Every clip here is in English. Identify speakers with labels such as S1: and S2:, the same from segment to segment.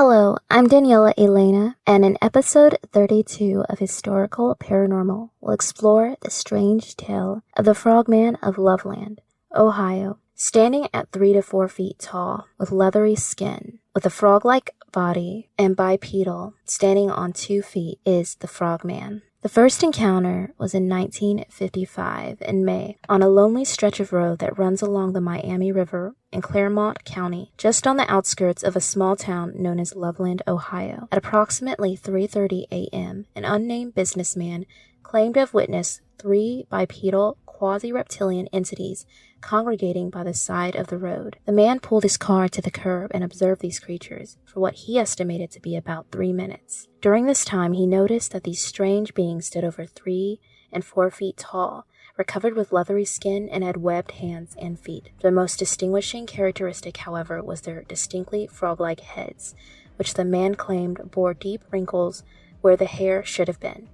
S1: Hello, I'm Daniela Elana, and in episode 32 of Historical Paranormal, we'll explore the strange tale of the Frogman of Loveland, Ohio. Standing at 3 to 4 feet tall, with leathery skin, with a frog-like body, and bipedal, standing on 2 feet, is the Frogman. The first encounter was in 1955 in May on a lonely stretch of road that runs along the Miami River in Claremont County, just on the outskirts of a small town known as Loveland, Ohio. At approximately 3:30 a.m., an unnamed businessman claimed to have witnessed 3 bipedal quasi-reptilian entities congregating by the side of the road. The man pulled his car to the curb and observed these creatures for what he estimated to be about 3 minutes. During this time, he noticed that these strange beings stood over 3 and 4 feet tall, were covered with leathery skin, and had webbed hands and feet. Their most distinguishing characteristic, however, was their distinctly frog-like heads, which the man claimed bore deep wrinkles where the hair should have been.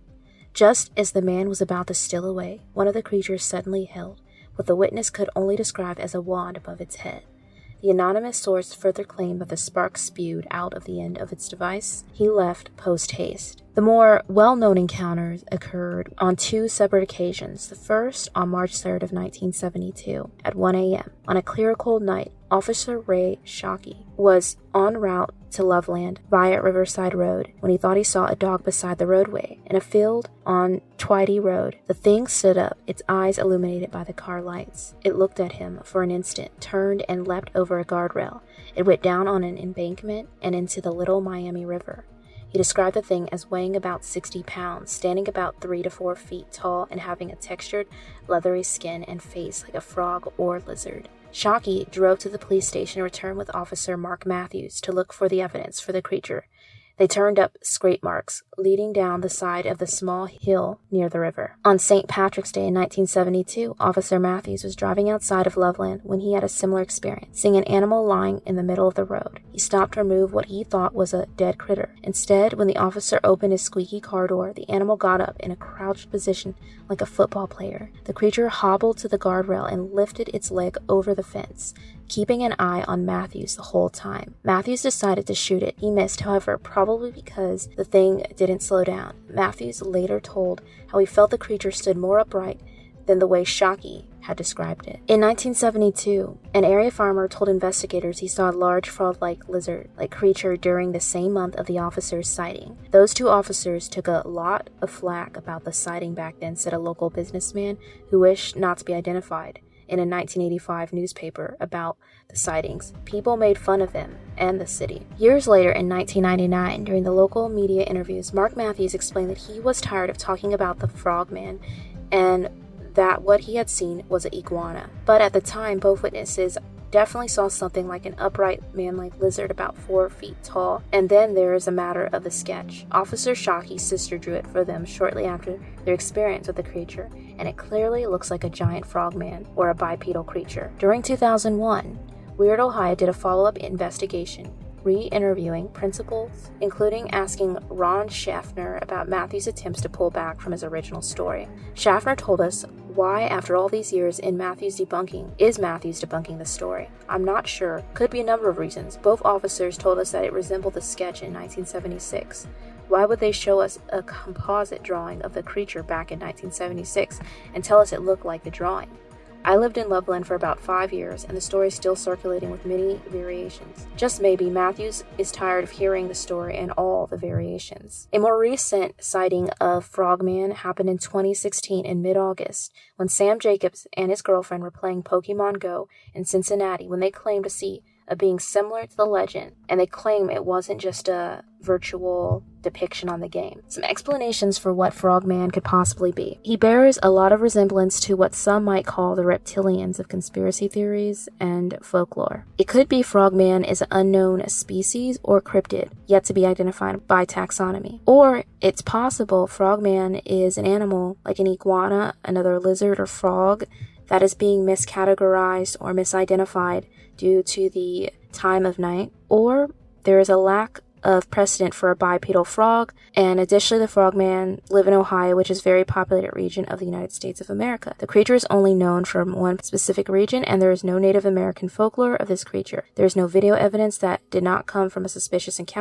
S1: Just as the man was about to steal away, one of the creatures suddenly held what the witness could only describe as a wand above its head. The anonymous source further claimed that the sparks spewed out of the end of its device. He left post-haste. The more well-known encounters occurred on 2 separate occasions. The first on March 3rd of 1972 at 1 a.m. On a clear cold night, Officer Ray Shockey was en route to Loveland via Riverside Road when he thought he saw a dog beside the roadway. In a field on Twitty Road, the thing stood up, its eyes illuminated by the car lights. It looked at him for an instant, turned and leapt over a guardrail. It went down on an embankment and into the Little Miami River. He described the thing as weighing about 60 pounds, standing about 3 to 4 feet tall, and having a textured, leathery skin and face like a frog or lizard. Shockey drove to the police station and returned with Officer Mark Matthews to look for the evidence for the creature. They turned up scrape marks leading down the side of the small hill near the river. On St. Patrick's Day in 1972, Officer Matthews was driving outside of Loveland when he had a similar experience, seeing an animal lying in the middle of the road. He stopped to remove what he thought was a dead critter. Instead, when the officer opened his squeaky car door, the animal got up in a crouched position like a football player. The creature hobbled to the guardrail and lifted its leg over the fence, keeping an eye on Matthews the whole time. Matthews decided to shoot it. He missed, however, probably because the thing didn't slow down. Matthews later told how he felt the creature stood more upright than the way Shockey had described it. In 1972, an area farmer told investigators he saw a large frog-like lizard-like creature during the same month of the officer's sighting. Those 2 officers took a lot of flack about the sighting back then, said a local businessman who wished not to be identified. In a 1985 newspaper about the sightings, people made fun of them and the city. Years later, in 1999, during the local media interviews, Mark Matthews explained that he was tired of talking about the Frogman and that what he had seen was an iguana. But at the time, both witnesses definitely saw something like an upright man-like lizard about 4 feet tall. And then there is a matter of the sketch. Officer Shockey's sister drew it for them shortly after their experience with the creature, and it clearly looks like a giant frogman or a bipedal creature. During 2001, Weird Ohio did a follow-up investigation, re-interviewing principals, including asking Ron Schaffner about Matthews' attempts to pull back from his original story. Schaffner told us why, after all these years is Matthews debunking the story. I'm not sure. Could be a number of reasons. Both officers told us that it resembled the sketch in 1976. Why would they show us a composite drawing of the creature back in 1976 and tell us it looked like the drawing? I lived in Loveland for about 5 years, and the story is still circulating with many variations. Just maybe Matthews is tired of hearing the story and all the variations. A more recent sighting of Frogman happened in 2016 in mid-August, when Sam Jacobs and his girlfriend were playing Pokemon Go in Cincinnati when they claimed to see a being similar to the legend, and they claim it wasn't just a virtual depiction on the game. Some explanations for what Frogman could possibly be. He bears a lot of resemblance to what some might call the reptilians of conspiracy theories and folklore. It could be Frogman is an unknown species or cryptid, yet to be identified by taxonomy. Or it's possible Frogman is an animal like an iguana, another lizard or frog, that is being miscategorized or misidentified due to the time of night, or there is a lack of precedent for a bipedal frog, and additionally the frogman live in Ohio, which is a very populated region of the United States of America. The creature is only known from one specific region, and there is no Native American folklore of this creature. There is no video evidence that did not come from a suspicious encounter.